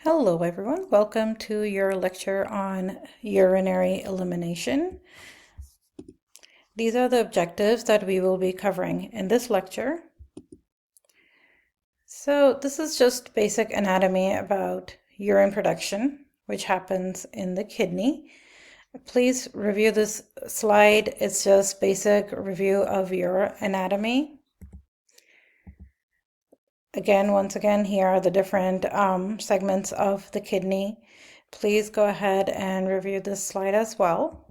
Hello everyone, welcome to your lecture on urinary elimination. These are the objectives that we will be covering in this lecture. So this is just basic anatomy about urine production, which happens in the kidney. Please review this slide. It's just basic review of your anatomy. Again, once again, here are the different segments of the kidney. Please go ahead and review this slide as well.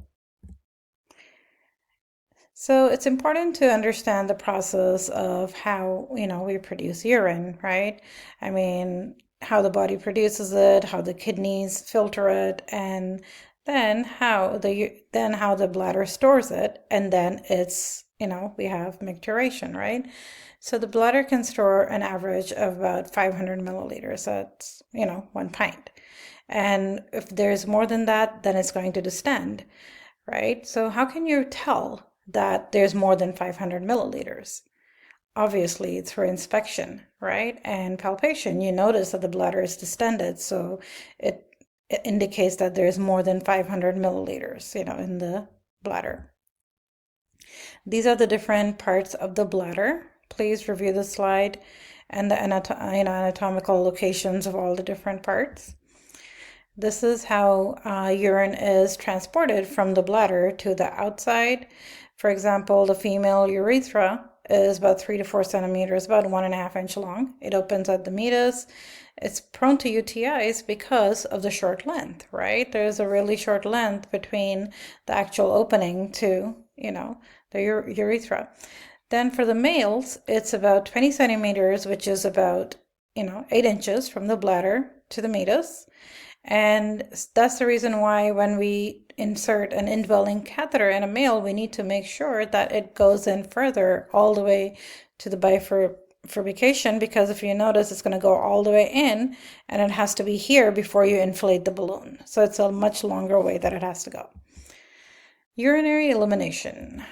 So it's important to understand the process of how, we produce urine, right? I mean, how the body produces it, how the kidneys filter it, and then how the bladder stores it, and then we have micturition, right? So the bladder can store an average of about 500 milliliters. That's, 1 pint. And if there's more than that, then it's going to distend, right? So how can you tell that there's more than 500 milliliters? Obviously, it's for inspection, right? And palpation. You notice that the bladder is distended, so it indicates that there's more than 500 milliliters, in the bladder. These are the different parts of the bladder. Please review the slide and the anatomical locations of all the different parts. This is how urine is transported from the bladder to the outside. For example, the female urethra is about 3 to 4 centimeters, about 1.5 inch long. It opens at the meatus. It's prone to UTIs because of the short length, right? There's a really short length between the actual opening to, the urethra. Then for the males, it's about 20 centimeters, which is about, 8 inches from the bladder to the meatus. And that's the reason why when we insert an indwelling catheter in a male, we need to make sure that it goes in further all the way to the bifurcation, because if you notice, it's going to go all the way in and it has to be here before you inflate the balloon. So it's a much longer way that it has to go. Urinary elimination.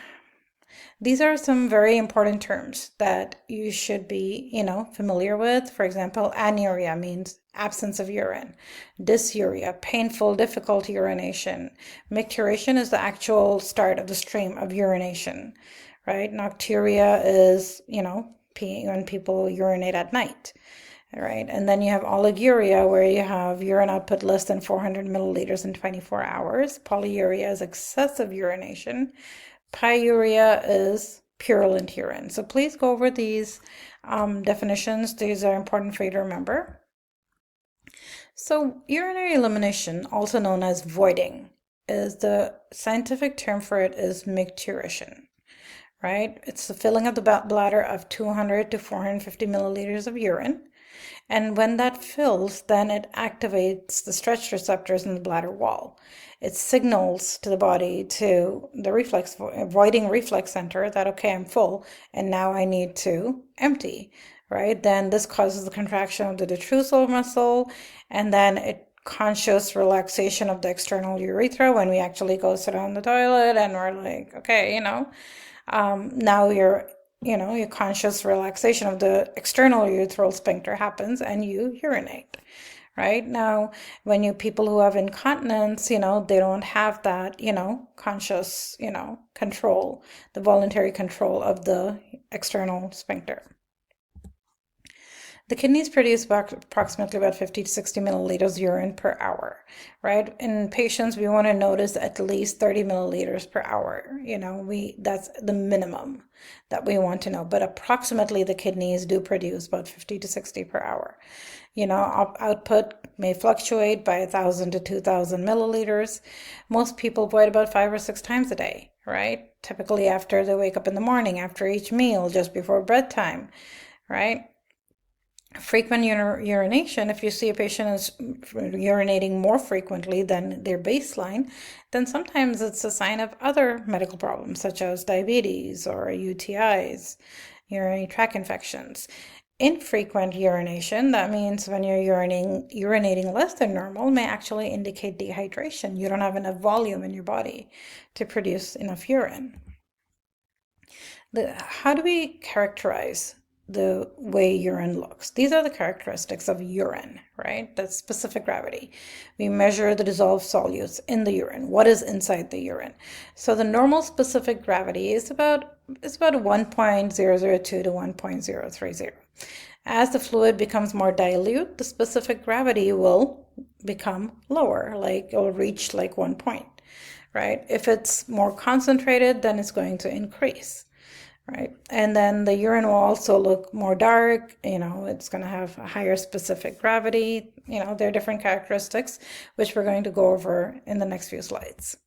These are some very important terms that you should be, familiar with. For example, anuria means absence of urine. Dysuria, painful, difficult urination. Micturition is the actual start of the stream of urination, right? Nocturia is, when people urinate at night, right? And then you have oliguria, where you have urine output less than 400 milliliters in 24 hours. Polyuria is excessive urination. Pyuria is purulent urine. So please go over these definitions. These are important for you to remember. So urinary elimination, also known as voiding, is the scientific term for it is micturition, right? It's the filling of the bladder of 200 to 450 milliliters of urine. And when that fills, then it activates the stretch receptors in the bladder wall. It signals to the body, to the voiding reflex center, that, okay, I'm full, and now I need to empty, right? Then this causes the contraction of the detrusal muscle, and then it conscious relaxation of the external urethra when we actually go sit on the toilet and we're like, okay, now your conscious relaxation of the external urethral sphincter happens and you urinate, right? Now, when people who have incontinence, they don't have that, conscious, control, the voluntary control of the external sphincter. The kidneys produce approximately about 50 to 60 milliliters urine per hour, right? In patients, we want to notice at least 30 milliliters per hour. That's the minimum that we want to know. But approximately the kidneys do produce about 50 to 60 per hour. Output may fluctuate by 1,000 to 2,000 milliliters. Most people void about 5 or 6 times a day, right? Typically after they wake up in the morning, after each meal, just before bedtime, right? Frequent urination, if you see a patient is urinating more frequently than their baseline, then sometimes it's a sign of other medical problems such as diabetes or UTIs, urinary tract infections. Infrequent urination, that means when you're urinating less than normal, may actually indicate dehydration. You don't have enough volume in your body to produce enough urine. How do we characterize the way urine looks. These are the characteristics of urine, right? That's specific gravity. We measure the dissolved solutes in the urine. What is inside the urine? So the normal specific gravity is about 1.002 to 1.030. As the fluid becomes more dilute, the specific gravity will become lower, like it will reach like 1 point, right? If it's more concentrated, then it's going to increase, right? And then the urine will also look more dark, it's going to have a higher specific gravity. There are different characteristics, which we're going to go over in the next few slides.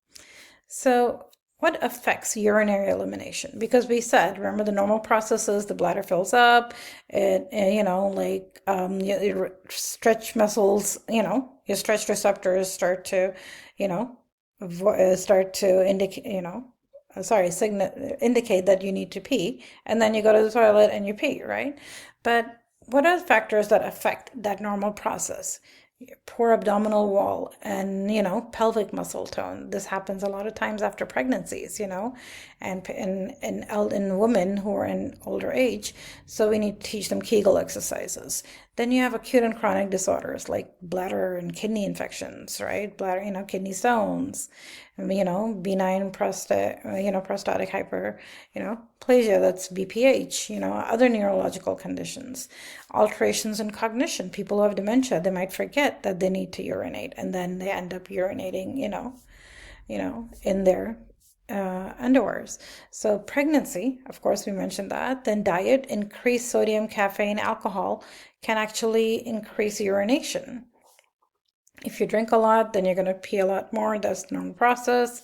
So what affects urinary elimination? Because we said, remember, the normal process is the bladder fills up, your stretch muscles, your stretch receptors start to, indicate, indicate that you need to pee, and then you go to the toilet and you pee, right? But what are the factors that affect that normal process? Poor abdominal wall and pelvic muscle tone. This happens a lot of times after pregnancies, and in women who are in older age. So we need to teach them Kegel exercises. Then you have acute and chronic disorders like bladder and kidney infections, right? Bladder, kidney stones, benign prostatic hyperplasia, that's BPH, other neurological conditions, alterations in cognition. People who have dementia, they might forget that they need to urinate, and then they end up urinating, in their underwears. So pregnancy, of course, we mentioned that. Then diet, increased sodium, caffeine, alcohol can actually increase urination. If you drink a lot, then you're going to pee a lot more. That's the normal process.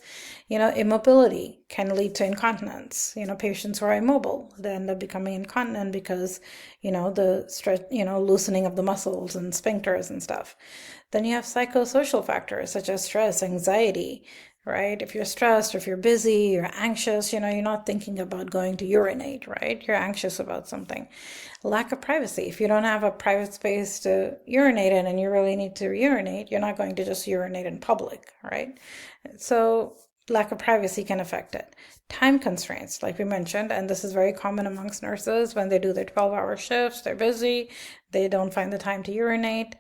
Immobility can lead to incontinence. Patients who are immobile, they end up becoming incontinent because, the stretch, loosening of the muscles and sphincters and stuff. Then you have psychosocial factors such as stress, anxiety, right? If you're stressed, or if you're busy, you're anxious, you're not thinking about going to urinate, right? You're anxious about something. Lack of privacy. If you don't have a private space to urinate in and you really need to urinate, you're not going to just urinate in public, right? So lack of privacy can affect it. Time constraints, like we mentioned, and this is very common amongst nurses when they do their 12-hour shifts, they're busy, they don't find the time to urinate.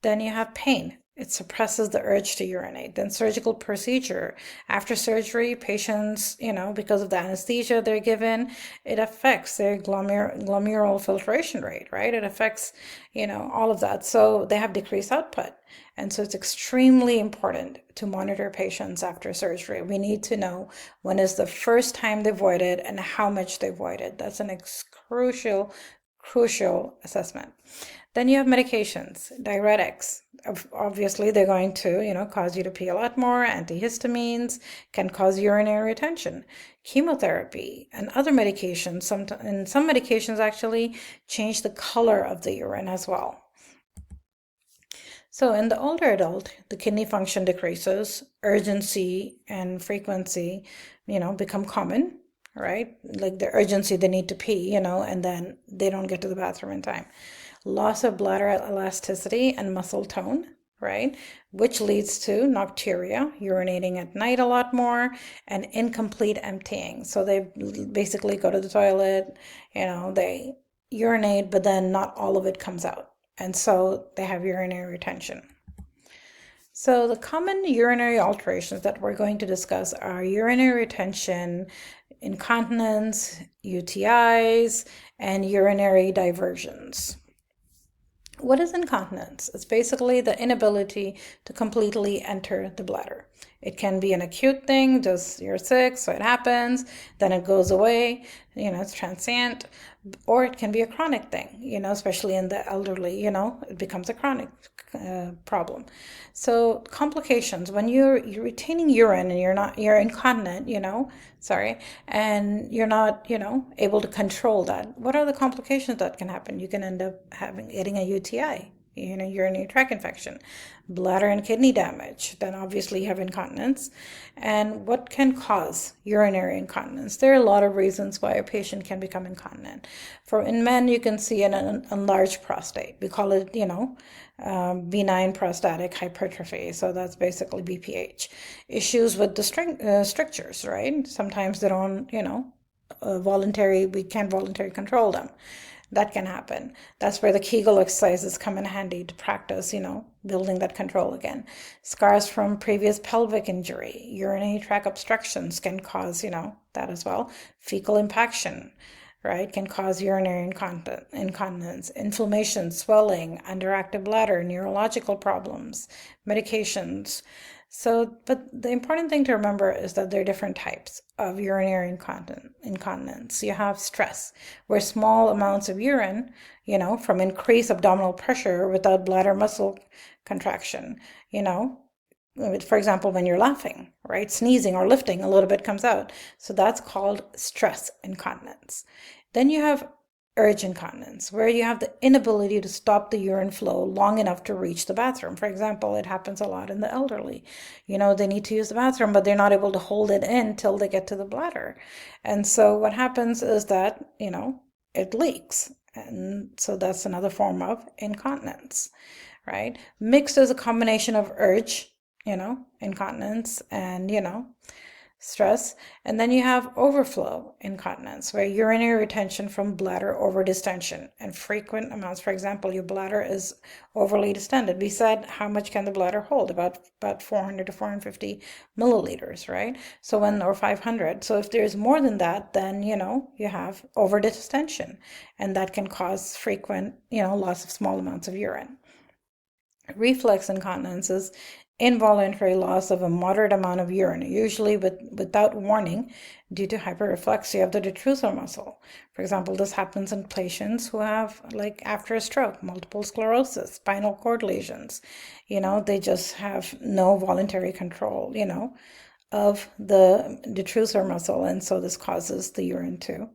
Then you have pain. It suppresses the urge to urinate. Then surgical procedure. After surgery, patients, because of the anesthesia they're given, it affects their glomerular filtration rate, right? It affects, all of that. So they have decreased output. And so it's extremely important to monitor patients after surgery. We need to know when is the first time they voided and how much they voided. That's an crucial assessment. Then you have medications, diuretics. Obviously, they're going to, cause you to pee a lot more. Antihistamines can cause urinary retention. Chemotherapy and other medications, some medications actually change the color of the urine as well. So in the older adult, the kidney function decreases, urgency and frequency, become common, right? Like the urgency, they need to pee, and then they don't get to the bathroom in time. Loss of bladder elasticity and muscle tone, right? Which leads to nocturia, urinating at night a lot more, and incomplete emptying. So they basically go to the toilet, they urinate, but then not all of it comes out. And so they have urinary retention. So the common urinary alterations that we're going to discuss are urinary retention, incontinence, UTIs, and urinary diversions. What is incontinence? It's basically the inability to completely enter the bladder. It can be an acute thing, just you're sick, so it happens, then it goes away, it's transient, or it can be a chronic thing, especially in the elderly, it becomes a chronic problem. So complications, when you're retaining urine and you're incontinent, and you're not, able to control that, what are the complications that can happen? You can end up getting a UTI, urinary tract infection, bladder and kidney damage. Then obviously you have incontinence. And what can cause urinary incontinence? There are a lot of reasons why a patient can become incontinent. In men, you can see an enlarged prostate. We call it, benign prostatic hypertrophy. So that's basically BPH. Issues with the strictures, right? Sometimes they don't, we can't voluntarily control them. That can happen. That's where the Kegel exercises come in handy to practice, building that control again. Scars from previous pelvic injury, urinary tract obstructions can cause, that as well. Fecal impaction, right, can cause urinary incontinence, inflammation, swelling, underactive bladder, neurological problems, medications. So, but the important thing to remember is that there are different types of urinary incontinence. You have stress, where small amounts of urine, from increased abdominal pressure without bladder muscle contraction, you know, for example, when you're laughing, right? Sneezing or lifting, a little bit comes out. So that's called stress incontinence. Then you have urge incontinence, where you have the inability to stop the urine flow long enough to reach the bathroom. For example, it happens a lot in the elderly. They need to use the bathroom, but they're not able to hold it in till they get to the bladder. And so what happens is that, it leaks. And so that's another form of incontinence, right? Mixed is a combination of urge, incontinence and, stress. And then you have overflow incontinence, where urinary retention from bladder over distension and frequent amounts. For example, your bladder is overly distended. We said, how much can the bladder hold? About 400 to 450 milliliters, right? So or 500. So if there's more than that, then, you have over distension, and that can cause frequent, loss of small amounts of urine. Reflex incontinence is involuntary loss of a moderate amount of urine, usually without warning due to hyperreflexia of the detrusor muscle. For example, this happens in patients who have, like after a stroke, multiple sclerosis, spinal cord lesions. They just have no voluntary control, of the detrusor muscle, and so this causes the urine to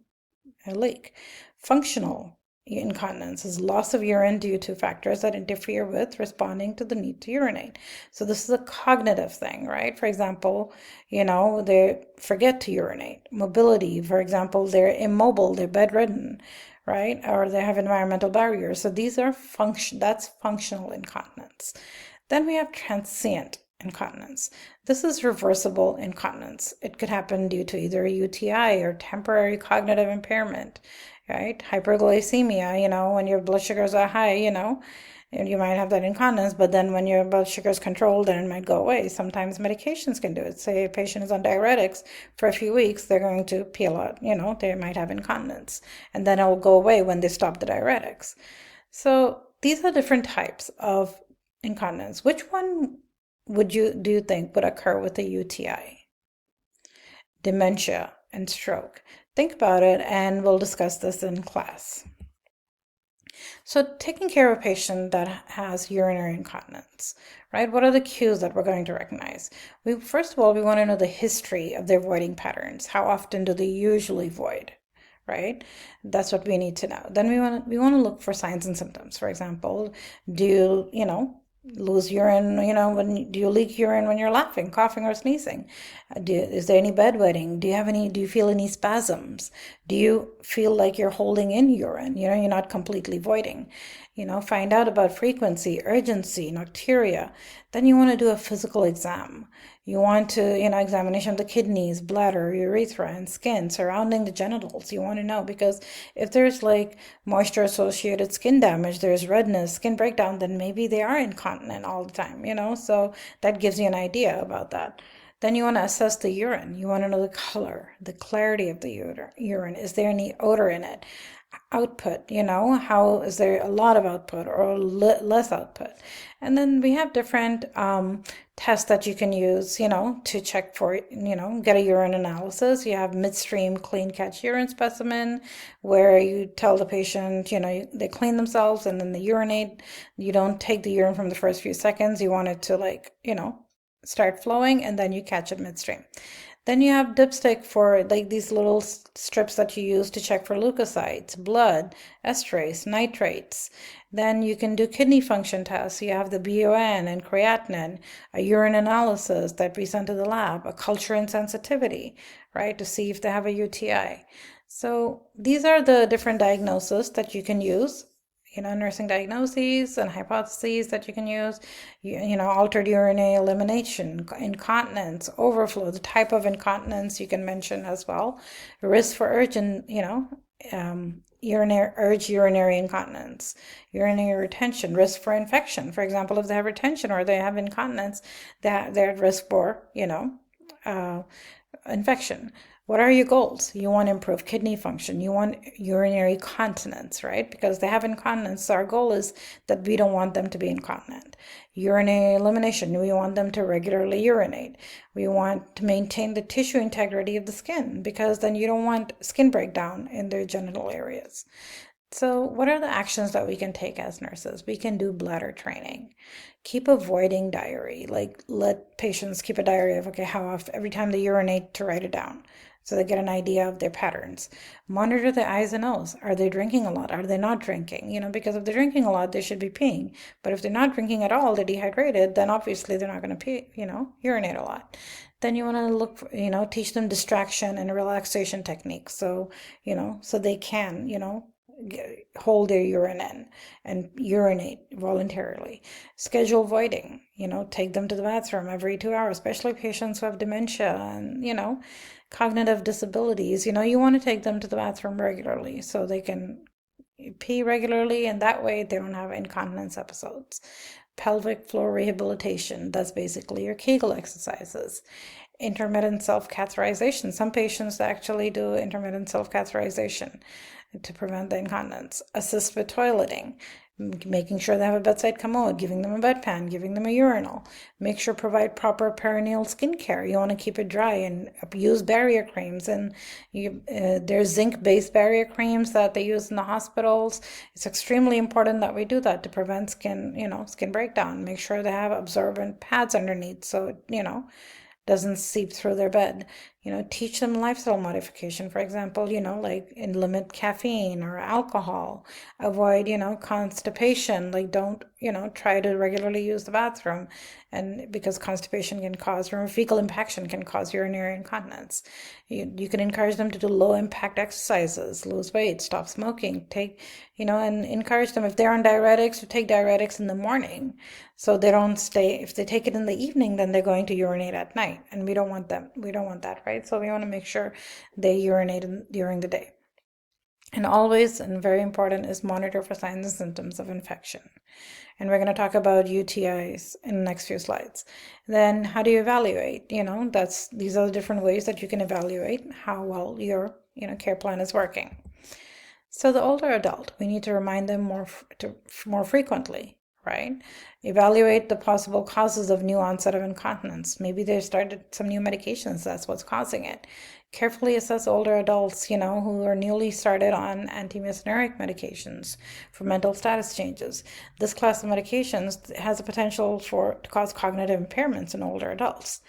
leak. Functional incontinence is loss of urine due to factors that interfere with responding to the need to urinate. So this is a cognitive thing, right? For example, they forget to urinate. Mobility, for example, they're immobile, they're bedridden, right? Or they have environmental barriers. So these are that's functional incontinence. Then we have transient incontinence. This is reversible incontinence. It could happen due to either a UTI or temporary cognitive impairment, right? Hyperglycemia, when your blood sugars are high, and you might have that incontinence, but then when your blood sugar is controlled, then it might go away. Sometimes medications can do it. Say a patient is on diuretics for a few weeks, they're going to peel out, they might have incontinence, and then it'll go away when they stop the diuretics. So these are different types of incontinence. Which one do you think would occur with a UTI? Dementia and stroke. Think about it, and we'll discuss this in class. So taking care of a patient that has urinary incontinence, right? What are the cues that we're going to recognize? First of all, we want to know the history of their voiding patterns. How often do they usually void? Right? That's what we need to know. Then we want to look for signs and symptoms. For example, do you lose urine, do you leak urine when you're laughing, coughing, or sneezing? Is there any bedwetting? Do you feel any spasms? Do you feel like you're holding in urine? You're not completely voiding. Find out about frequency, urgency, nocturia. Then you want to do a physical exam. You want to, examination of the kidneys, bladder, urethra, and skin surrounding the genitals. You want to know, because if there's like moisture associated skin damage, there's redness, skin breakdown, then maybe they are incontinent all the time, so that gives you an idea about that. Then you want to assess the urine. You want to know the color, the clarity of the urine. Is there any odor in it? Output, how is there a lot of output or less output? And then we have different tests that you can use, to check for, get a urine analysis. You have midstream clean catch urine specimen, where you tell the patient, they clean themselves and then they urinate. You don't take the urine from the first few seconds. You want it to start flowing, and then you catch it midstream. Then you have dipstick for like these little strips that you use to check for leukocytes, blood, esterase, nitrates. Then you can do kidney function tests. You have the BUN and creatinine, a urine analysis that we send to the lab, a culture and sensitivity, right, to see if they have a UTI. So these are the different diagnoses that you can use. Nursing diagnoses and hypotheses that you can use, altered urinary elimination, incontinence, overflow, the type of incontinence you can mention as well, risk for urgent, urinary incontinence, urinary retention, risk for infection. For example, if they have retention or they have incontinence, that they're at risk for, uh, infection. What are your goals? You want to improve kidney function. You want urinary continence, right? Because they have incontinence. So our goal is that we don't want them to be incontinent. Urinary elimination. We want them to regularly urinate. We want to maintain the tissue integrity of the skin because then you don't want skin breakdown in their genital areas. So, what are the actions that we can take as nurses? We can do bladder training. Keep avoiding diary. Like, let patients keep a diary of, okay, how often, every time they urinate, to write it down so they get an idea of their patterns. Monitor the eyes and nose. Are they drinking a lot? Are they not drinking? Because if they're drinking a lot, they should be peeing. But if they're not drinking at all, they're dehydrated, then obviously they're not going to pee, urinate a lot. Then you want to look for, teach them distraction and relaxation techniques. So, so they can, hold their urine in and urinate voluntarily. Schedule voiding, take them to the bathroom every 2 hours, especially patients who have dementia and, cognitive disabilities. You want to take them to the bathroom regularly so they can pee regularly, and that way they don't have incontinence episodes. Pelvic floor rehabilitation, that's basically your Kegel exercises. Intermittent self-catheterization. Some patients actually do intermittent self-catheterization to prevent the incontinence. Assist with toileting, making sure they have a bedside commode, giving them a bedpan, giving them a urinal. Make sure provide proper perineal skincare. You want to keep it dry and use barrier creams. And there's zinc-based barrier creams that they use in the hospitals. It's extremely important that we do that to prevent skin breakdown. Make sure they have absorbent pads underneath so doesn't seep through their bed. Teach them lifestyle modification, for example, like limit caffeine or alcohol, avoid, constipation, like don't, try to regularly use the bathroom, and because constipation can cause, or fecal impaction can cause urinary incontinence. You can encourage them to do low impact exercises, lose weight, stop smoking, take, and encourage them if they're on diuretics to take diuretics in the morning so they don't stay. If they take it in the evening, then they're going to urinate at night, and we don't want that, right? So we want to make sure they urinate during the day. And always, and very important, is monitor for signs and symptoms of infection. And we're going to talk about UTIs in the next few slides. Then how do you evaluate? These are the different ways that you can evaluate how well your care plan is working. So the older adult, we need to remind them more frequently, right? Evaluate the possible causes of new onset of incontinence. Maybe they started some new medications, that's what's causing it. Carefully assess older adults, who are newly started on antimuscarinic medications for mental status changes. This class of medications has a potential to cause cognitive impairments in older adults.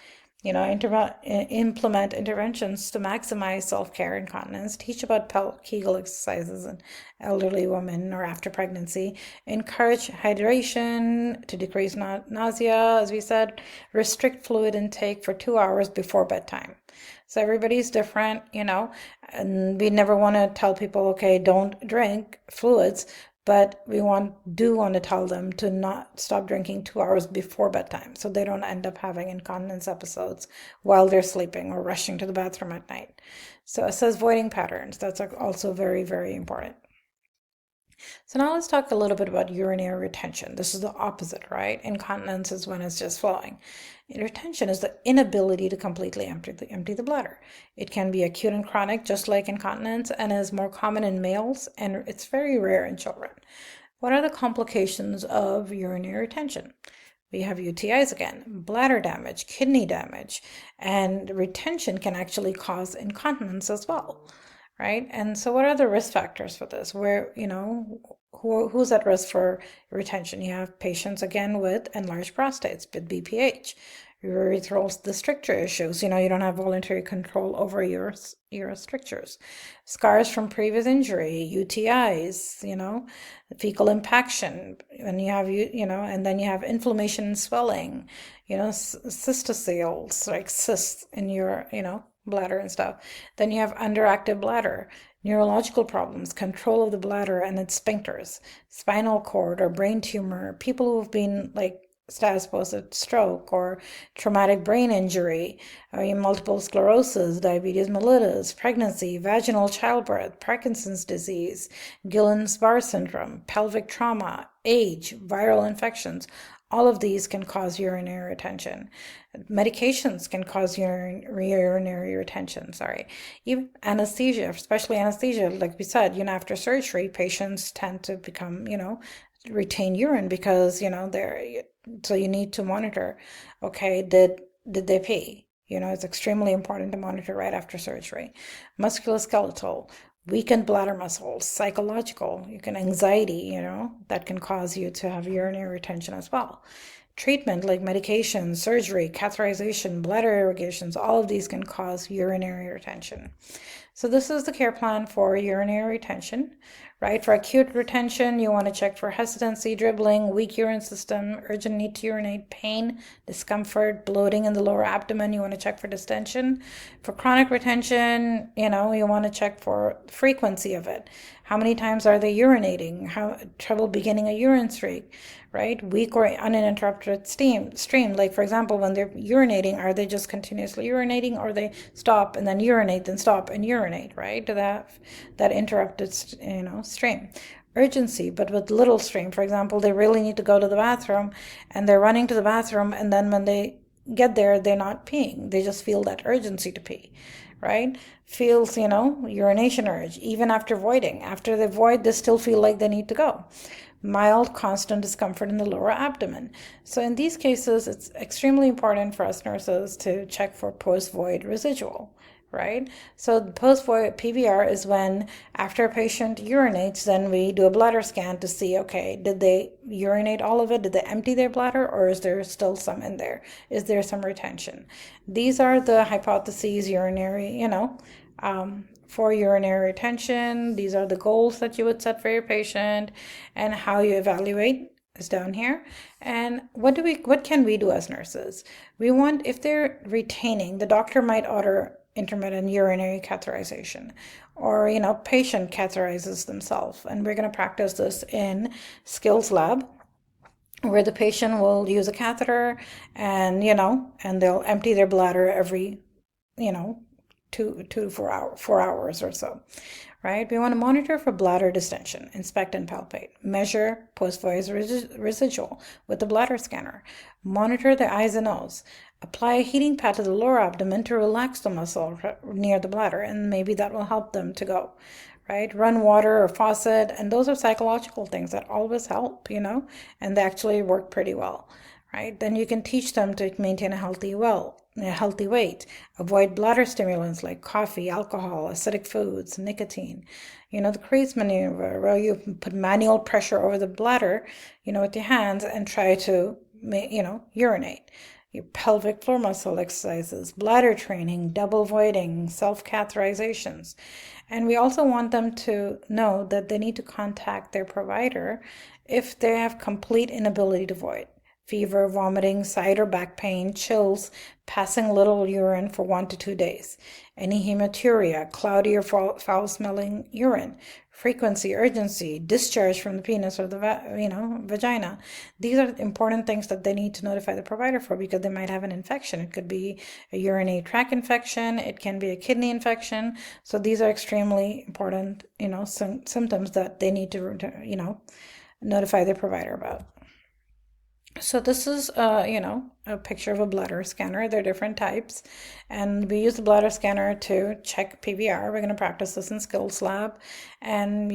Implement interventions to maximize self-care incontinence, teach about Kegel exercises in elderly women or after pregnancy, encourage hydration to decrease nausea, as we said, restrict fluid intake for 2 hours before bedtime. So everybody's different, and we never want to tell people, okay, don't drink fluids, but we do want to tell them to not stop drinking 2 hours before bedtime so they don't end up having incontinence episodes while they're sleeping or rushing to the bathroom at night. So it says voiding patterns. That's also very, very important. So now let's talk a little bit about urinary retention. This is the opposite, right? Incontinence is when it's just flowing. Retention is the inability to completely empty the bladder. It can be acute and chronic, just like incontinence, and is more common in males, and it's very rare in children. What are the complications of urinary retention? We have UTIs again, bladder damage, kidney damage, and retention can actually cause incontinence as well, right? And so what are the risk factors for this? Who's at risk for retention? You have patients, again, with enlarged prostates, with BPH, urethral stricture issues. You don't have voluntary control over your strictures, scars from previous injury, UTIs, fecal impaction, and you have, and then you have inflammation and swelling, cystocele, like cysts in your, bladder and stuff. Then you have underactive bladder, neurological problems, control of the bladder and its sphincters, spinal cord or brain tumor, people who've been like status post-stroke or traumatic brain injury, or multiple sclerosis, diabetes mellitus, pregnancy, vaginal childbirth, Parkinson's disease, Guillain-Barré syndrome, pelvic trauma, age, viral infections. All of these can cause urinary retention. Medications can cause urinary retention, sorry. Even anesthesia, especially anesthesia, like we said, after surgery, patients tend to become, retain urine because, so you need to monitor, okay, did they pee? It's extremely important to monitor right after surgery. Musculoskeletal, weakened bladder muscles, psychological, anxiety, that can cause you to have urinary retention as well. Treatment like medication, surgery, catheterization, bladder irrigations, all of these can cause urinary retention. So this is the care plan for urinary retention, right? For acute retention, you want to check for hesitancy, dribbling, weak urine system, urgent need to urinate, pain, discomfort, bloating in the lower abdomen. You want to check for distension. For chronic retention, you want to check for frequency of it. How many times are they urinating? How trouble beginning a urine streak, right? Weak or uninterrupted stream. Like for example, when they're urinating, are they just continuously urinating, or they stop and then urinate, then stop and urinate, right? To that interrupted, stream. Urgency, but with little stream. For example, they really need to go to the bathroom, and they're running to the bathroom, and then when they get there, they're not peeing. They just feel that urgency to pee, right? Feels, urination urge, even after voiding. After they void, they still feel like they need to go. Mild, constant discomfort in the lower abdomen. So in these cases, it's extremely important for us nurses to check for post-void residual, right? So post-void PVR is when after a patient urinates, then we do a bladder scan to see, okay, did they urinate all of it? Did they empty their bladder, or is there still some in there? Is there some retention? These are the hypotheses urinary, for urinary retention. These are the goals that you would set for your patient, and how you evaluate is down here. And what can we do as nurses? We want, if they're retaining, the doctor might order intermittent urinary catheterization, or patient catheterizes themselves, and we're going to practice this in skills lab, where the patient will use a catheter, and and they'll empty their bladder every 4 hours or so, right? We want to monitor for bladder distension, inspect and palpate, measure post-void residual with the bladder scanner, monitor the eyes and nose, apply a heating pad to the lower abdomen to relax the muscle near the bladder, and maybe that will help them to go, right? Run water or faucet, and those are psychological things that always help, and they actually work pretty well, right? Then you can teach them to maintain a healthy weight, avoid bladder stimulants like coffee, alcohol, acidic foods, nicotine. The crease maneuver, where you put manual pressure over the bladder, with your hands, and try to, urinate. Your pelvic floor muscle exercises, bladder training, double voiding, self-catheterizations. And we also want them to know that they need to contact their provider if they have complete inability to void. Fever, vomiting, side or back pain, chills, passing little urine for 1 to 2 days, any hematuria, cloudy or foul-smelling urine, frequency, urgency, discharge from the penis or the vagina. These are important things that they need to notify the provider for, because they might have an infection. It could be a urinary tract infection. It can be a kidney infection. So these are extremely important, symptoms that they need to, notify their provider about. So this is, a picture of a bladder scanner. There are different types, and we use the bladder scanner to check PVR. We're going to practice this in skills lab, and,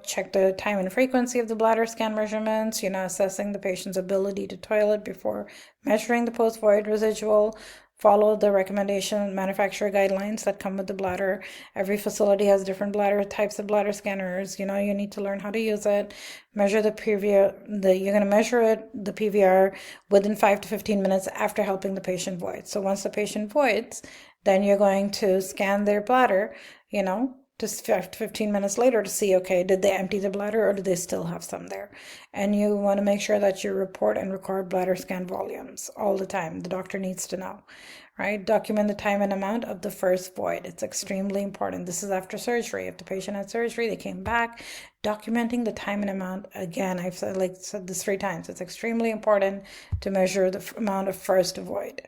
check the time and frequency of the bladder scan measurements, assessing the patient's ability to toilet before measuring the post-void residual. Follow the recommendation manufacturer guidelines that come with the bladder. Every facility has different types of bladder scanners. You need to learn how to use it. Measure the PVR. You're going to measure the PVR within 5 to 15 minutes after helping the patient void. So once the patient voids, then you're going to scan their bladder, just 15 minutes later to see, okay, did they empty the bladder or do they still have some there? And you want to make sure that you report and record bladder scan volumes all the time. The doctor needs to know, right? Document the time and amount of the first void. It's extremely important. This is after surgery. If the patient had surgery, they came back, documenting the time and amount. Again, I've said this 3 times. It's extremely important to measure the amount of first void.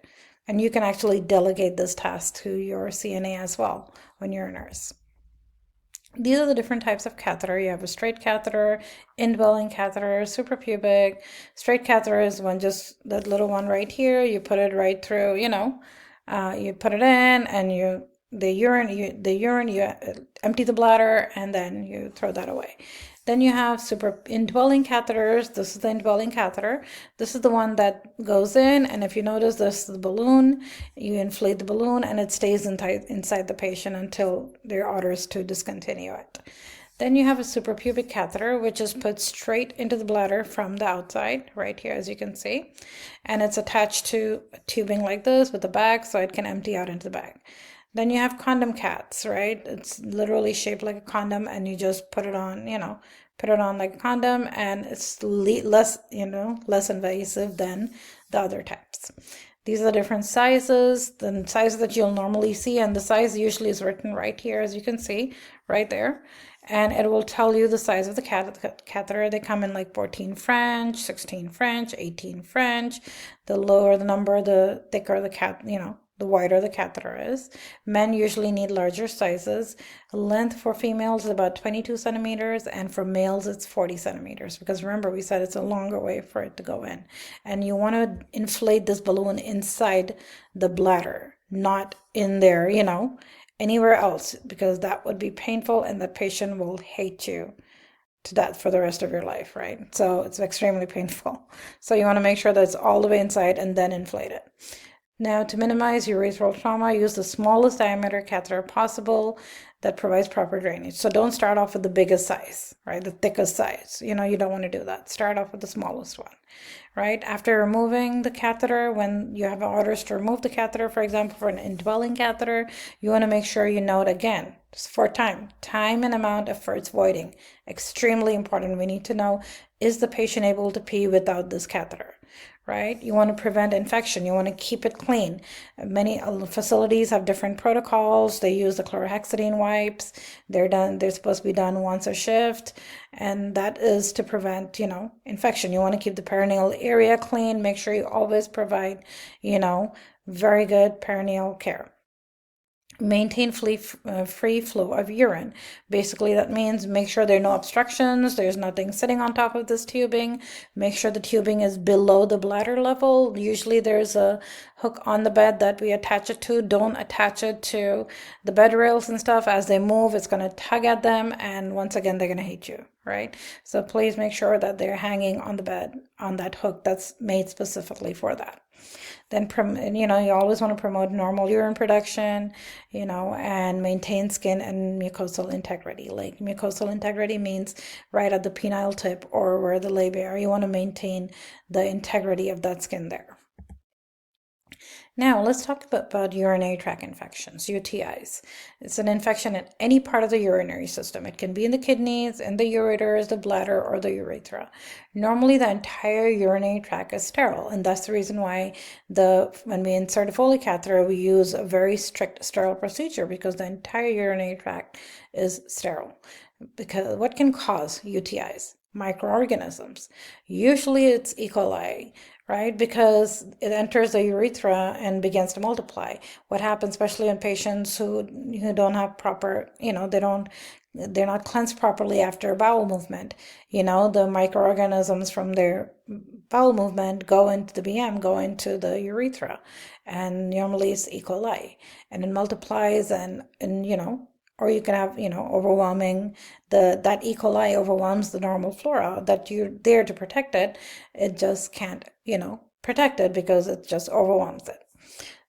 And you can actually delegate this task to your CNA as well when you're a nurse. These are the different types of catheter. You have a straight catheter, indwelling catheter, suprapubic. Straight catheter is one, just that little one right here. You put it right through, you put it in, and the urine, you empty the bladder, and then you throw that away. Then you have indwelling catheters. This is the indwelling catheter. This is the one that goes in, and if you notice, this is the balloon. You inflate the balloon, and it stays inside the patient until there are orders to discontinue it. Then you have a suprapubic catheter, which is put straight into the bladder from the outside, right here, as you can see. And it's attached to a tubing like this with a bag, so it can empty out into the bag. Then you have condom cats, right? It's literally shaped like a condom, and you just put it on, put it on like a condom, and it's less invasive than the other types. These are the different sizes, the sizes that you'll normally see, and the size usually is written right here, as you can see, right there. And it will tell you the size of the catheter. They come in like 14 French, 16 French, 18 French. The lower the number, the thicker the the wider the catheter is. Men usually need larger sizes. Length for females is about 22 centimeters, and for males it's 40 centimeters, because remember we said it's a longer way for it to go in. And you want to inflate this balloon inside the bladder, not in there, anywhere else, because that would be painful and the patient will hate you to death for the rest of your life, right? So it's extremely painful. So you want to make sure that it's all the way inside and then inflate it. Now, to minimize urethral trauma, use the smallest diameter catheter possible that provides proper drainage. So don't start off with the biggest size, right? The thickest size. You don't want to do that. Start off with the smallest one, right? After removing the catheter, when you have orders to remove the catheter, for example, for an indwelling catheter, you want to make sure you note again, just for time and amount of first voiding. Extremely important. We need to know, is the patient able to pee without this catheter? Right? You want to prevent infection. You want to keep it clean. Many facilities have different protocols. They use the chlorhexidine wipes. They're supposed to be done once a shift, and that is to prevent, infection. You want to keep the perineal area clean. Make sure you always provide, very good perineal care. Maintain free flow of urine. Basically, that means make sure there are no obstructions, there's nothing sitting on top of this tubing. Make sure the tubing is below the bladder level. Usually there's a hook on the bed that we attach it to. Don't attach it to the bed rails and stuff. As they move, it's going to tug at them, and once again, they're going to hate you, right? So please make sure that they're hanging on the bed on that hook that's made specifically for that. Then, you always want to promote normal urine production, and maintain skin and mucosal integrity. Like, mucosal integrity means right at the penile tip or where the labia are. You want to maintain the integrity of that skin there. Now, let's talk about urinary tract infections, UTIs. It's an infection in any part of the urinary system. It can be in the kidneys, in the ureters, the bladder, or the urethra. Normally, the entire urinary tract is sterile, and that's the reason why when we insert a Foley catheter, we use a very strict sterile procedure, because the entire urinary tract is sterile. Because what can cause UTIs? Microorganisms. Usually it's E. coli, right? Because it enters the urethra and begins to multiply. What happens, especially in patients who don't have proper, they're not cleansed properly after bowel movement. The microorganisms from their bowel movement go into the BM, go into the urethra, and normally it's E. coli, and it multiplies, and or you can have, overwhelming, that E. coli overwhelms the normal flora that you're there to protect it. It just can't, protect it because it just overwhelms it.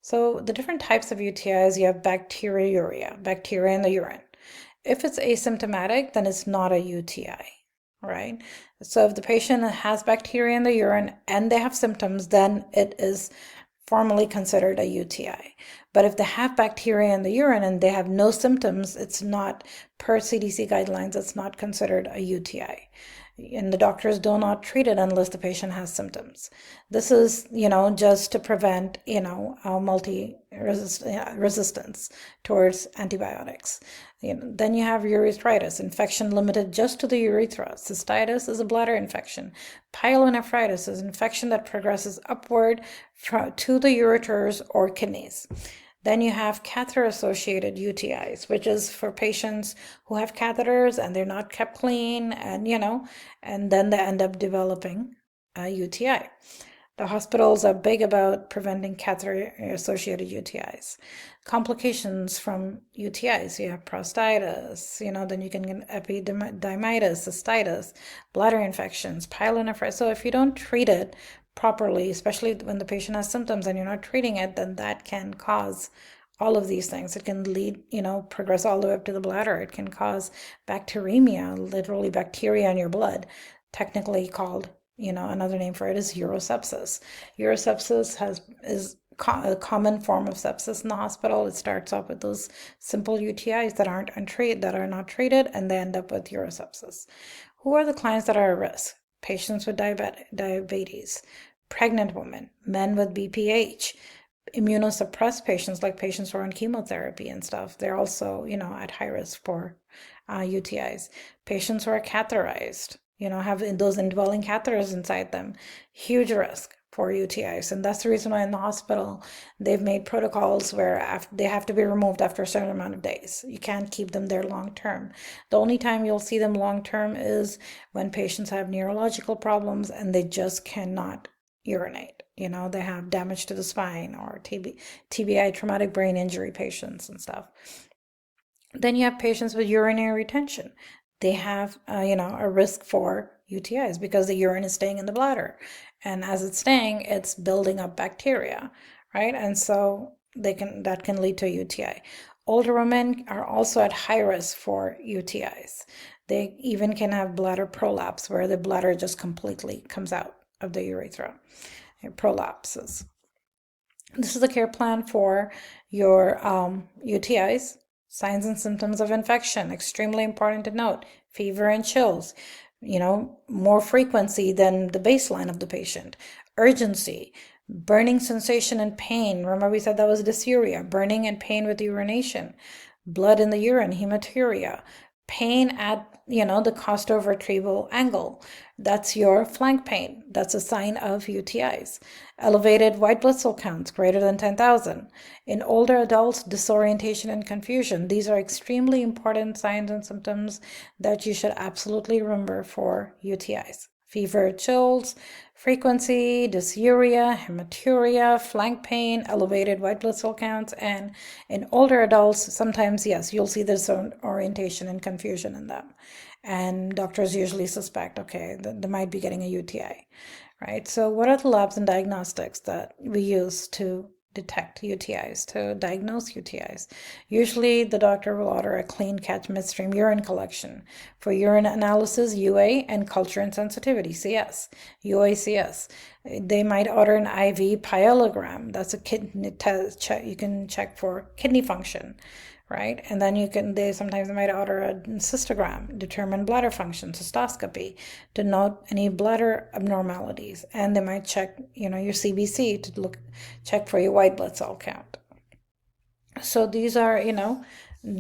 So the different types of UTIs, you have bacteriuria, bacteria in the urine. If it's asymptomatic, then it's not a UTI, right? So if the patient has bacteria in the urine and they have symptoms, then it is formally considered a UTI. But if they have bacteria in the urine and they have no symptoms, it's not, per CDC guidelines, it's not considered a UTI. And the doctors do not treat it unless the patient has symptoms. This is, just to prevent, resistance towards antibiotics. Then you have urethritis, infection limited just to the urethra. Cystitis is a bladder infection. Pyelonephritis is an infection that progresses upward to the ureters or kidneys. Then you have catheter-associated UTIs, which is for patients who have catheters and they're not kept clean, and then they end up developing a UTI. The hospitals are big about preventing catheter-associated UTIs. Complications from UTIs, you have prostatitis, then you can get epididymitis, cystitis, bladder infections, pyelonephritis. So if you don't treat it properly, especially when the patient has symptoms and you're not treating it, then that can cause all of these things. It can lead, progress all the way up to the bladder. It can cause bacteremia, literally bacteria in your blood, technically called, another name for it is urosepsis. Urosepsis is a common form of sepsis in the hospital. It starts off with those simple UTIs that are not treated, and they end up with urosepsis. Who are the clients that are at risk? Patients with diabetes, pregnant women, men with BPH, immunosuppressed patients like patients who are on chemotherapy and stuff. They're also, at high risk for UTIs. Patients who are catheterized, have those indwelling catheters inside them, huge risk for UTIs. And that's the reason why in the hospital they've made protocols where they have to be removed after a certain amount of days. You can't keep them there long term. The only time you'll see them long term is when patients have neurological problems and they just cannot urinate. They have damage to the spine, or TBI, traumatic brain injury patients and stuff. Then you have patients with urinary retention. They have, a risk for UTIs because the urine is staying in the bladder. And as it's staying, it's building up bacteria, right? And so that can lead to a UTI. Older women are also at high risk for UTIs. They even can have bladder prolapse, where the bladder just completely comes out of the urethra. It prolapses. This is the care plan for your UTIs. Signs and symptoms of infection, extremely important to note. Fever and chills, more frequency than the baseline of the patient. Urgency, burning sensation and pain. Remember we said that was dysuria, burning and pain with urination. Blood in the urine, hematuria. Pain at, the costo vertebral angle. That's your flank pain. That's a sign of UTIs. Elevated white blood cell counts greater than 10,000. In older adults, disorientation and confusion. These are extremely important signs and symptoms that you should absolutely remember for UTIs. Fever, chills, frequency, dysuria, hematuria, flank pain, elevated white blood cell counts, and in older adults, sometimes, yes, you'll see disorientation and confusion in them. And doctors usually suspect, okay, they might be getting a UTI, right? So what are the labs and diagnostics that we use to detect UTIs, to diagnose UTIs? Usually the doctor will order a clean catch midstream urine collection. For urine analysis, UA, and culture and sensitivity, CS, UACS. They might order an IV pyelogram. That's a kidney test. You can check for kidney function, right? And then they sometimes might order a cystogram, determine bladder function, cystoscopy, to note any bladder abnormalities. And they might check, your CBC to check for your white blood cell count. So these are,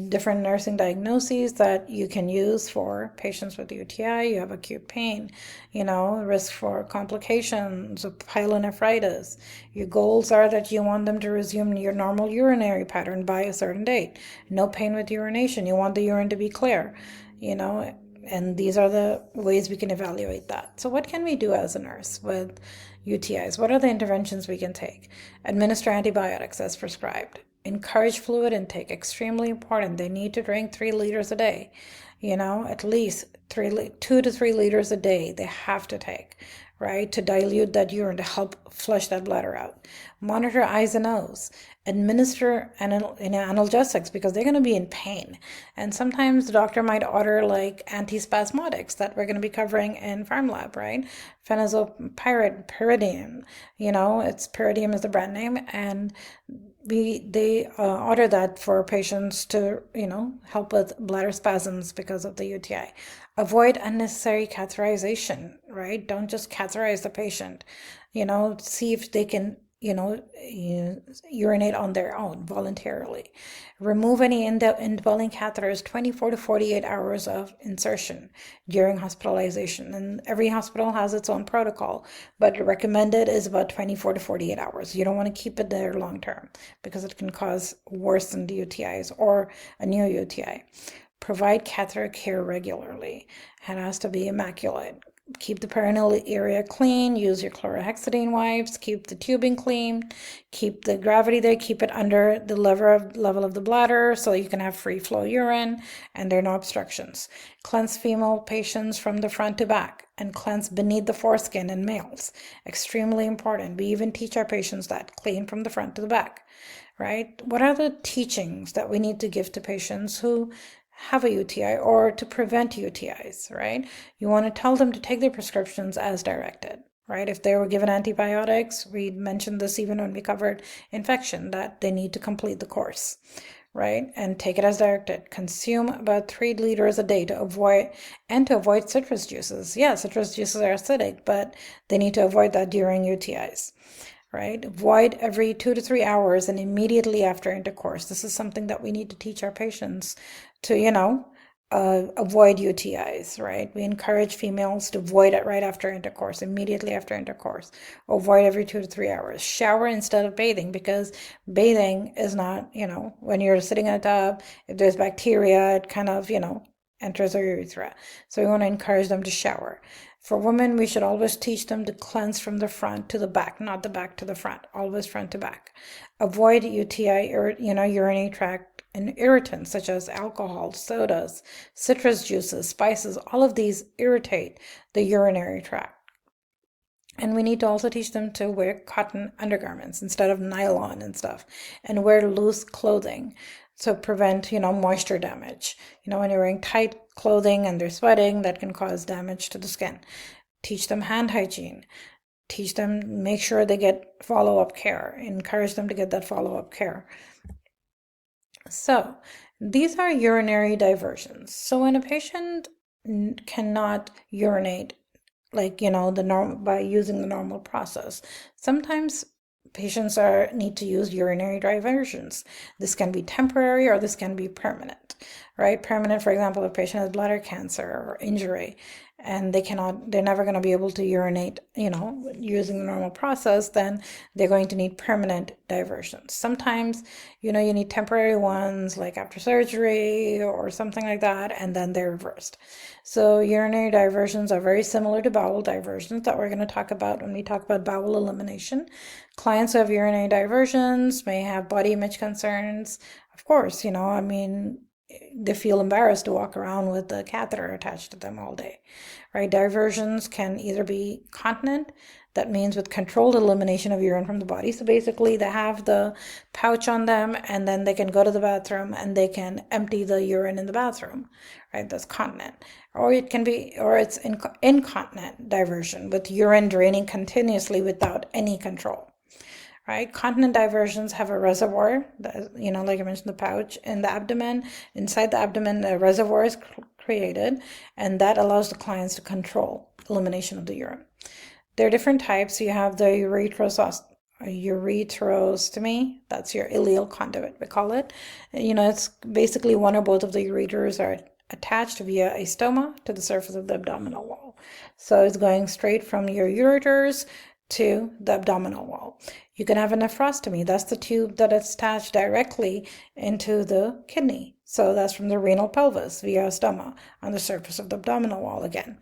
different nursing diagnoses that you can use for patients with UTI. You have acute pain, risk for complications of pyelonephritis. Your goals are that you want them to resume your normal urinary pattern by a certain date. No pain with urination. You want the urine to be clear, and these are the ways we can evaluate that. So what can we do as a nurse with UTIs? What are the interventions we can take? Administer antibiotics as prescribed. Encourage fluid intake, extremely important. They need to drink 3 liters a day, at least 2 to 3 liters a day they have to take, right, to dilute that urine, to help flush that bladder out. monitor eyes and nose, administer analgesics because they're going to be in pain. And sometimes the doctor might order like antispasmodics that we're going to be covering in Farm Lab, right? Pyridium, it's Pyridium is the brand name, and they order that for patients to, help with bladder spasms because of the UTI. Avoid unnecessary catheterization, right? Don't just catheterize the patient. See if they can, urinate on their own voluntarily. Remove any indwelling catheters 24 to 48 hours of insertion during hospitalization. And every hospital has its own protocol, but recommended is about 24 to 48 hours. You don't want to keep it there long term because it can cause worsened UTIs or a new UTI. Provide catheter care regularly. It has to be immaculate. Keep the perineal area clean, use your chlorhexidine wipes, keep the tubing clean, keep the gravity there, keep it under the level of the bladder so you can have free flow urine and there are no obstructions. Cleanse female patients from the front to back and cleanse beneath the foreskin in males. Extremely important. We even teach our patients that, clean from the front to the back, right? What are the teachings that we need to give to patients who have a UTI or to prevent UTIs, right? You want to tell them to take their prescriptions as directed, right? If they were given antibiotics, we mentioned this even when we covered infection, that they need to complete the course, right? And take it as directed. Consume about 3 liters a day to avoid citrus juices. Yeah, citrus juices are acidic, but they need to avoid that during UTIs. Right? Void every 2 to 3 hours and immediately after intercourse. This is something that we need to teach our patients to, avoid UTIs, right? We encourage females to void it right after intercourse, immediately after intercourse, or void every 2 to 3 hours. Shower instead of bathing because bathing is not, when you're sitting in a tub, if there's bacteria, it kind of, enters our urethra. So we want to encourage them to shower. For women, we should always teach them to cleanse from the front to the back, not the back to the front, always front to back. Avoid UTI, urinary tract and irritants such as alcohol, sodas, citrus juices, spices. All of these irritate the urinary tract. And we need to also teach them to wear cotton undergarments instead of nylon and stuff, and wear loose clothing to prevent, moisture damage. When you're wearing tight clothing and they're sweating, that can cause damage to the skin. Teach them hand hygiene. Teach them, make sure they get follow-up care. Encourage them to get that follow-up care. So these are urinary diversions. So when a patient cannot urinate by using the normal process, sometimes patients need to use urinary diversions. This can be temporary or this can be permanent, right? Permanent, for example, if a patient has bladder cancer or injury and they're never going to be able to urinate, using the normal process, then they're going to need permanent diversions. Sometimes, you need temporary ones like after surgery or something like that, and then they're reversed. So urinary diversions are very similar to bowel diversions that we're going to talk about when we talk about bowel elimination. Clients who have urinary diversions may have body image concerns. Of course, they feel embarrassed to walk around with the catheter attached to them all day, right? Diversions can either be continent, that means with controlled elimination of urine from the body. So basically they have the pouch on them and then they can go to the bathroom and they can empty the urine in the bathroom, right? That's continent. Or it's incontinent diversion with urine draining continuously without any control. Right? Continent diversions have a reservoir, like I mentioned, the pouch in the abdomen. Inside the abdomen, a reservoir is created, and that allows the clients to control elimination of the urine. There are different types. You have the ureterostomy. That's your ileal conduit, we call it. It's basically one or both of the ureters are attached via a stoma to the surface of the abdominal wall. So it's going straight from your ureters to the abdominal wall. You can have a nephrostomy. That's the tube that is attached directly into the kidney. So that's from the renal pelvis via stoma on the surface of the abdominal wall again,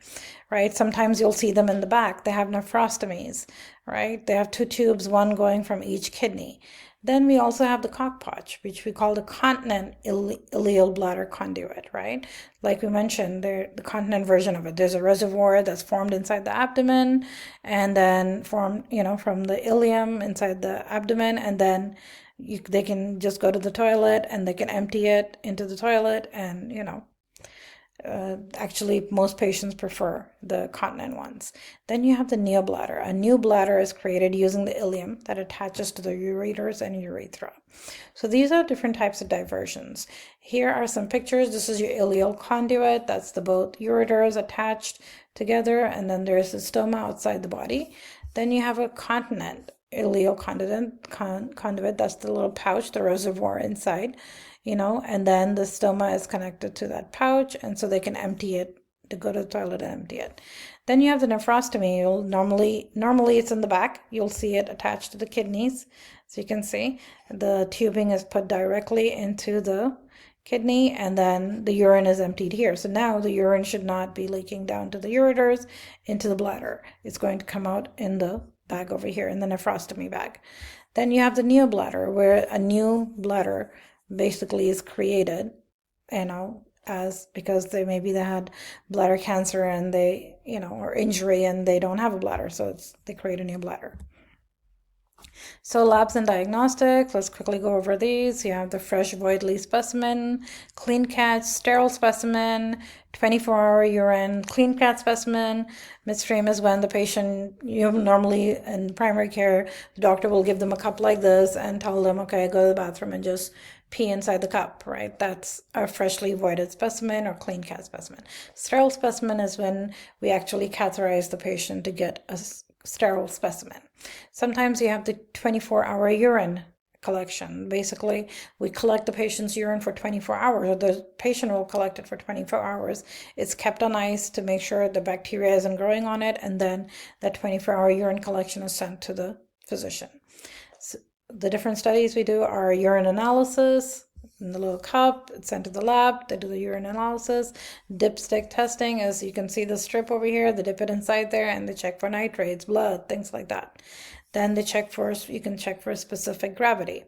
right? Sometimes you'll see them in the back. They have nephrostomies, right? They have two tubes, one going from each kidney. Then we also have the cockpotch, which we call the continent ileal bladder conduit, right? Like we mentioned, the continent version of it. There's a reservoir that's formed inside the abdomen and then formed, from the ileum inside the abdomen, and then they can just go to the toilet and they can empty it into the toilet, and actually most patients prefer the continent ones. Then you have the neobladder. A new bladder is created using the ileum that attaches to the ureters and urethra. So these are different types of diversions. Here are some pictures. This is your ileal conduit. That's the both ureters attached together, and then there's the stoma outside the body. Then you have a continent ileal conduit. That's the little pouch, the reservoir inside, and then the stoma is connected to that pouch, and so they can empty it, to go to the toilet and empty it. Then you have the nephrostomy. You'll normally it's in the back. You'll see it attached to the kidneys. So you can see the tubing is put directly into the kidney, and then the urine is emptied here. So now the urine should not be leaking down to the ureters into the bladder. It's going to come out in the bag over here, in the nephrostomy bag. Then you have the neobladder, where a new bladder basically is created, because they had bladder cancer and they, or injury, and they don't have a bladder, so they create a new bladder. So labs and diagnostics, let's quickly go over these. You have the fresh void leaf specimen, clean catch, sterile specimen, 24-hour urine, clean catch specimen. Midstream is when the patient, normally in primary care, the doctor will give them a cup like this and tell them, okay, go to the bathroom and just pee inside the cup, right? That's a freshly voided specimen or clean cat specimen. Sterile specimen is when we actually catheterize the patient to get a sterile specimen. Sometimes you have the 24-hour urine collection. Basically, we collect the patient's urine for 24 hours, or the patient will collect it for 24 hours. It's kept on ice to make sure the bacteria isn't growing on it, and then that 24-hour urine collection is sent to the physician. So the different studies we do are urine analysis in the little cup. It's sent to the lab. They do the urine analysis. Dipstick testing, as you can see the strip over here, they dip it inside there and they check for nitrates, blood, things like that. Then you can check for specific gravity.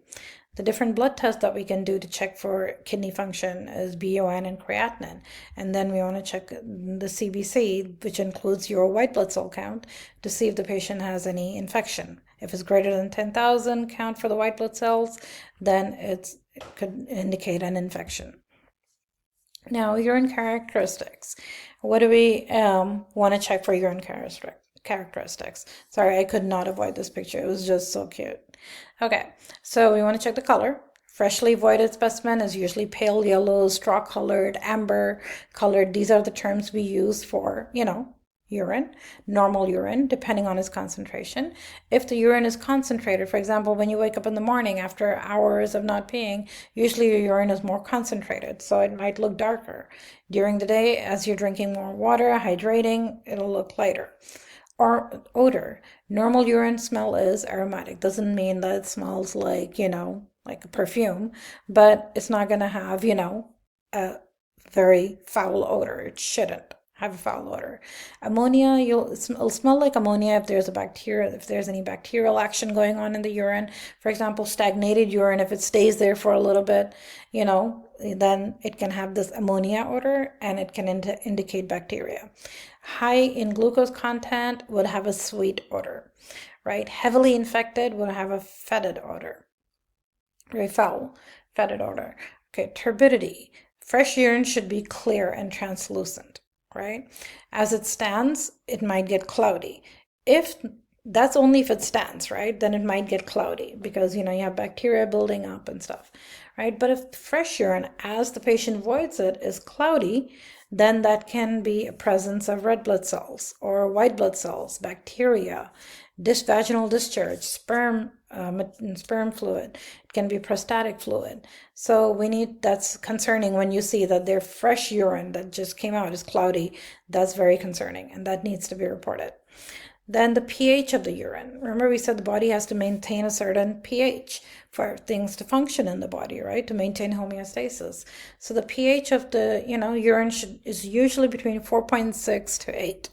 The different blood tests that we can do to check for kidney function is BUN and creatinine. And then we want to check the CBC, which includes your white blood cell count, to see if the patient has any infection. If it's greater than 10,000 count for the white blood cells, then it could indicate an infection. Now, urine characteristics. What do we want to check for urine characteristics? Sorry, I could not avoid this picture. It was just so cute. Okay, so we want to check the color. Freshly voided specimen is usually pale yellow, straw colored, amber colored. These are the terms we use for, urine, normal urine, depending on its concentration. If the urine is concentrated, for example, when you wake up in the morning after hours of not peeing, usually your urine is more concentrated, so it might look darker. During the day, as you're drinking more water, hydrating, it'll look lighter. Or odor. Normal urine smell is aromatic. Doesn't mean that it smells like, like a perfume, but it's not going to have, a very foul odor. It shouldn't have a foul odor. Ammonia, it'll smell like ammonia if there's any bacterial action going on in the urine. For example, stagnated urine, if it stays there for a little bit, then it can have this ammonia odor, and it can indicate bacteria. High in glucose content would have a sweet odor, right? Heavily infected would have a fetid odor, very foul, fetid odor. Okay, turbidity. Fresh urine should be clear and translucent, right? As it stands, it might get cloudy. That's only if it stands, right? Then it might get cloudy because, you have bacteria building up and stuff, right? But if fresh urine, as the patient voids it, is cloudy, then that can be a presence of red blood cells or white blood cells, bacteria, vaginal discharge, sperm fluid. It can be prostatic fluid. So that's concerning when you see that their fresh urine that just came out is cloudy. That's very concerning, and that needs to be reported. Then the pH of the urine. Remember, we said the body has to maintain a certain pH for things to function in the body, right? To maintain homeostasis. So the pH of the, urine is usually between 4.6 to 8.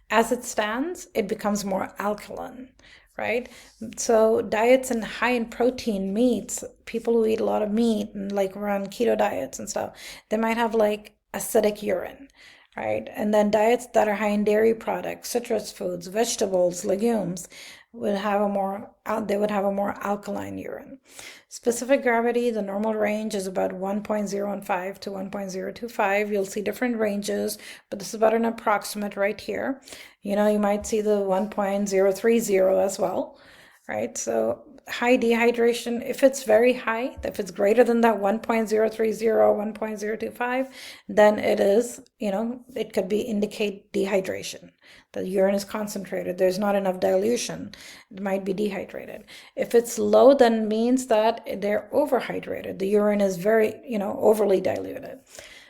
As it stands, it becomes more alkaline, right? So diets and high in protein meats, people who eat a lot of meat and like run keto diets and stuff, they might have like acidic urine, right? And then diets that are high in dairy products, citrus foods, vegetables, legumes would have a more alkaline urine. Specific gravity, the normal range is about 1.015 to 1.025. You'll see different ranges, but this is about an approximate right here. You might see the 1.030 as well, right? So high dehydration, if it's very high, if it's greater than that 1.030, 1.025, then it is, it could indicate dehydration. The urine is concentrated. There's not enough dilution. It might be dehydrated. If it's low, then means that they're overhydrated. The urine is very, overly diluted.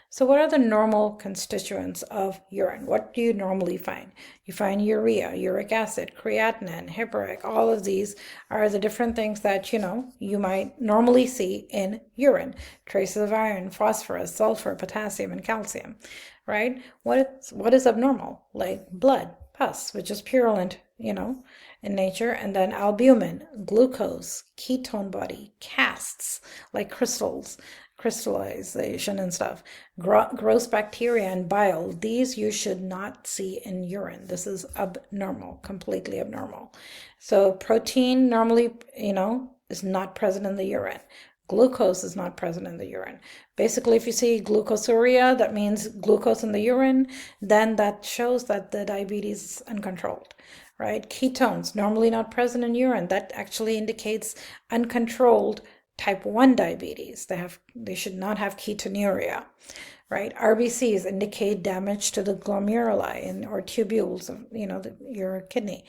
So what are the normal constituents of urine? What do you normally find? You find urea, uric acid, creatinine, heparin. All of these are the different things that, you might normally see in urine. Traces of iron, phosphorus, sulfur, potassium, and calcium, right? What is abnormal? Like blood, pus, which is purulent, in nature, and then albumin, glucose, ketone body, casts, like crystallization and stuff, gross bacteria and bile. These you should not see in urine. This is abnormal, completely abnormal. So protein normally, is not present in the urine. Glucose is not present in the urine. Basically, if you see glucosuria, that means glucose in the urine, then that shows that the diabetes is uncontrolled, right? Ketones, normally not present in urine. That actually indicates uncontrolled type 1 diabetes. They should not have ketonuria, right? RBCs indicate damage to the glomeruli or tubules of, your kidney.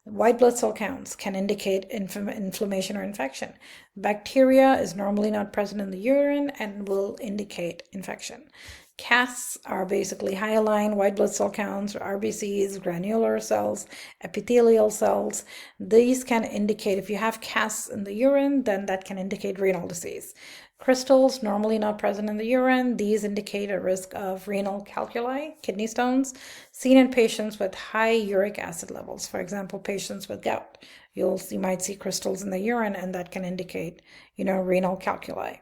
White blood cell counts can indicate inflammation or infection. Bacteria is normally not present in the urine and will indicate infection. Casts are basically hyaline, white blood cell counts, RBCs, granular cells, epithelial cells. These can indicate, if you have casts in the urine, then that can indicate renal disease. Crystals, normally not present in the urine. These indicate a risk of renal calculi, kidney stones, seen in patients with high uric acid levels. For example, patients with gout. You might see crystals in the urine, and that can indicate, renal calculi.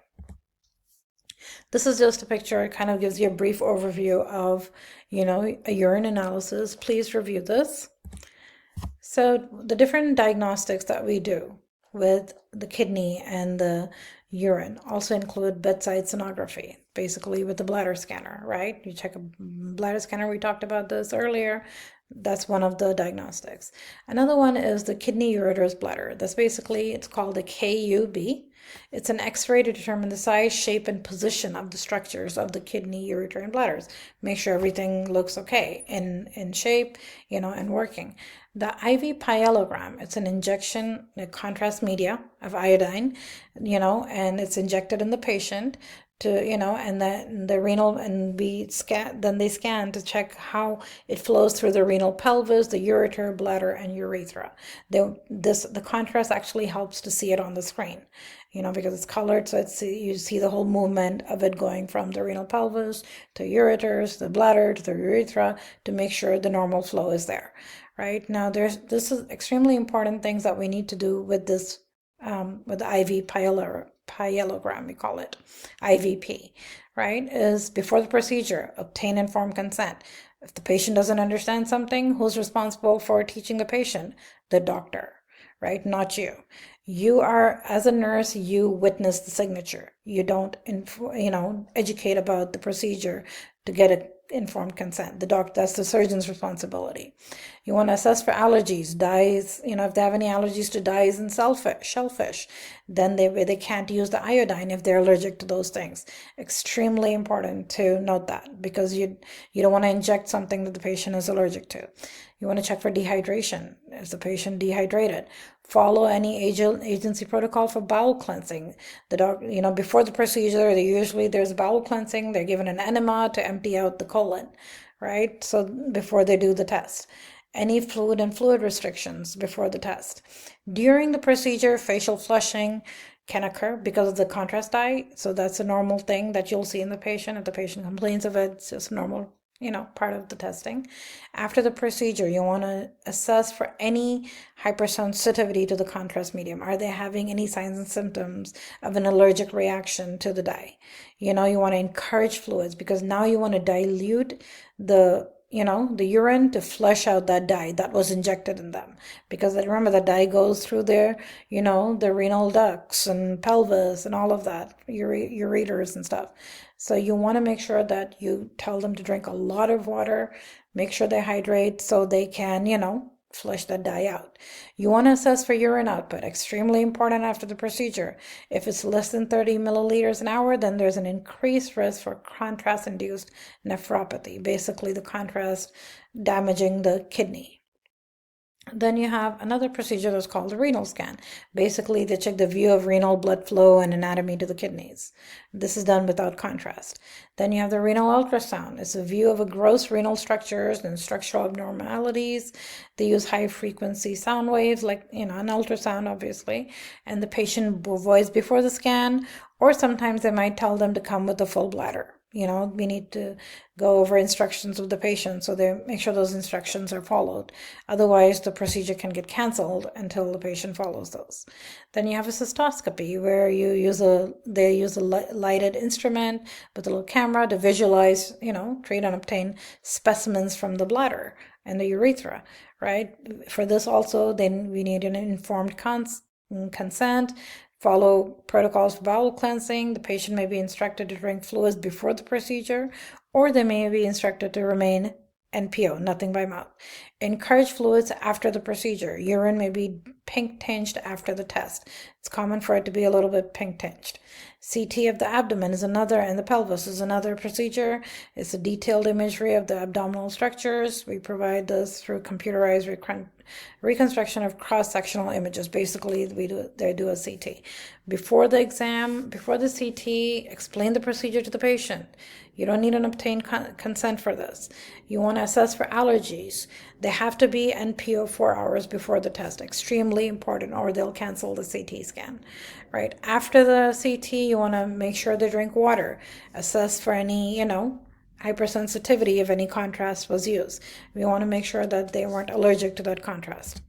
This is just a picture. It kind of gives you a brief overview of, a urine analysis. Please review this. So the different diagnostics that we do with the kidney and the urine also include bedside sonography, basically with the bladder scanner, right? You check a bladder scanner. We talked about this earlier. That's one of the diagnostics. Another one is the kidney ureter's bladder. That's basically, it's called a KUB. It's an X-ray to determine the size, shape, and position of the structures of the kidney, ureter, and bladders. Make sure everything looks okay in shape, and working. The IV pyelogram, it's an injection, a contrast media of iodine, and it's injected in the patient to, and then the renal, and then they scan to check how it flows through the renal pelvis, the ureter, bladder, and urethra. The contrast actually helps to see it on the screen, because it's colored, so you see the whole movement of it going from the renal pelvis to ureters, the bladder, to the urethra, to make sure the normal flow is there, right? Now, this is extremely important things that we need to do with this, with the IV pyelogram, we call it IVP, right? Is before the procedure, obtain informed consent. If the patient doesn't understand something, who's responsible for teaching the patient? The doctor, right? Not you. You are, as a nurse, you witness the signature. You don't, educate about the procedure to get it informed consent. That's the surgeon's responsibility. You want to assess for allergies, dyes, if they have any allergies to dyes and shellfish, then they can't use the iodine if they're allergic to those things. Extremely important to note that, because you don't want to inject something that the patient is allergic to. You want to check for dehydration. Is the patient dehydrated? Follow any agency protocol for bowel cleansing. The doctor, before the procedure, there's bowel cleansing. They're given an enema to empty out the colon, right? So before they do the test. any fluid and fluid restrictions before the test. During the procedure, facial flushing can occur because of the contrast dye. So that's a normal thing that you'll see in the patient. If the patient complains of it, it's just normal, part of the testing. After the procedure, you want to assess for any hypersensitivity to the contrast medium. Are they having any signs and symptoms of an allergic reaction to the dye? You want to encourage fluids because now you want to dilute the urine to flush out that dye that was injected in them. Because remember, the dye goes through their, the renal ducts and pelvis and all of that, ureters and stuff. So you want to make sure that you tell them to drink a lot of water, make sure they hydrate so they can, flush that dye out. You want to assess for urine output, extremely important after the procedure. If it's less than 30 milliliters an hour, then there's an increased risk for contrast-induced nephropathy, basically the contrast damaging the kidney. Then you have another procedure that's called the renal scan. Basically, they check the view of renal blood flow and anatomy to the kidneys. This is done without contrast. Then you have the renal ultrasound. It's a view of gross renal structures and structural abnormalities. They use high-frequency sound waves, like, an ultrasound, obviously, and the patient voice before the scan, or sometimes they might tell them to come with a full bladder. We need to go over instructions with the patient so they make sure those instructions are followed. Otherwise, the procedure can get canceled until the patient follows those. Then you have a cystoscopy where they use a lighted instrument with a little camera to visualize, treat and obtain specimens from the bladder and the urethra, right? For this also, then we need an informed consent. Follow protocols for bowel cleansing. The patient may be instructed to drink fluids before the procedure, or they may be instructed to remain NPO, nothing by mouth. Encourage fluids after the procedure. Urine may be pink tinged after the test. It's common for it to be a little bit pink tinged. CT of the abdomen is another, and the pelvis is another procedure. It's a detailed imagery of the abdominal structures. We provide this through computerized reconstruction of cross-sectional images. Basically, they do a CT. Before the exam, before the CT, explain the procedure to the patient. You don't need an obtained consent for this. You want to assess for allergies. They have to be NPO 4 hours before the test. Extremely important, or they'll cancel the CT scan. Right after the CT, you want to make sure they drink water. Assess for any, hypersensitivity if any contrast was used. We want to make sure that they weren't allergic to that contrast.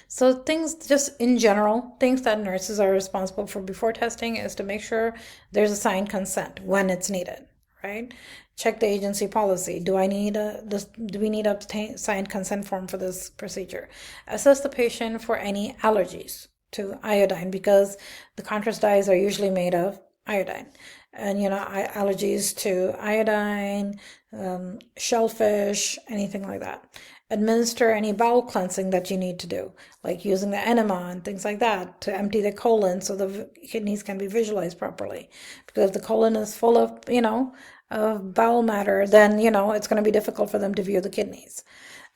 So things, just in general, things that nurses are responsible for before testing is to make sure there's a signed consent when it's needed, right? Check the agency policy. Do we need a signed consent form for this procedure? Assess the patient for any allergies to iodine, because the contrast dyes are usually made of iodine. And, allergies to iodine, shellfish, anything like that. Administer any bowel cleansing that you need to do, like using the enema and things like that to empty the colon so the kidneys can be visualized properly. Because if the colon is full of, of bowel matter, then, it's going to be difficult for them to view the kidneys.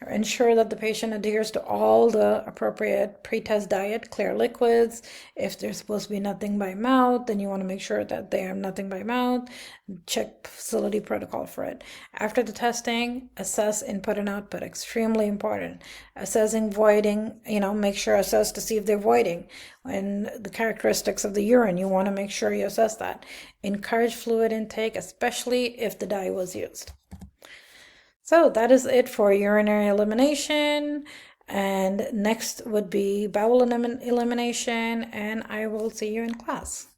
Ensure that the patient adheres to all the appropriate pre-test diet, clear liquids. If there's supposed to be nothing by mouth, then you want to make sure that they have nothing by mouth. Check facility protocol for it. After the testing, assess input and output. Extremely important. Assessing voiding, assess to see if they're voiding. And the characteristics of the urine, you want to make sure you assess that. Encourage fluid intake, especially if the dye was used. So that is it for urinary elimination, and next would be bowel elimination, and I will see you in class.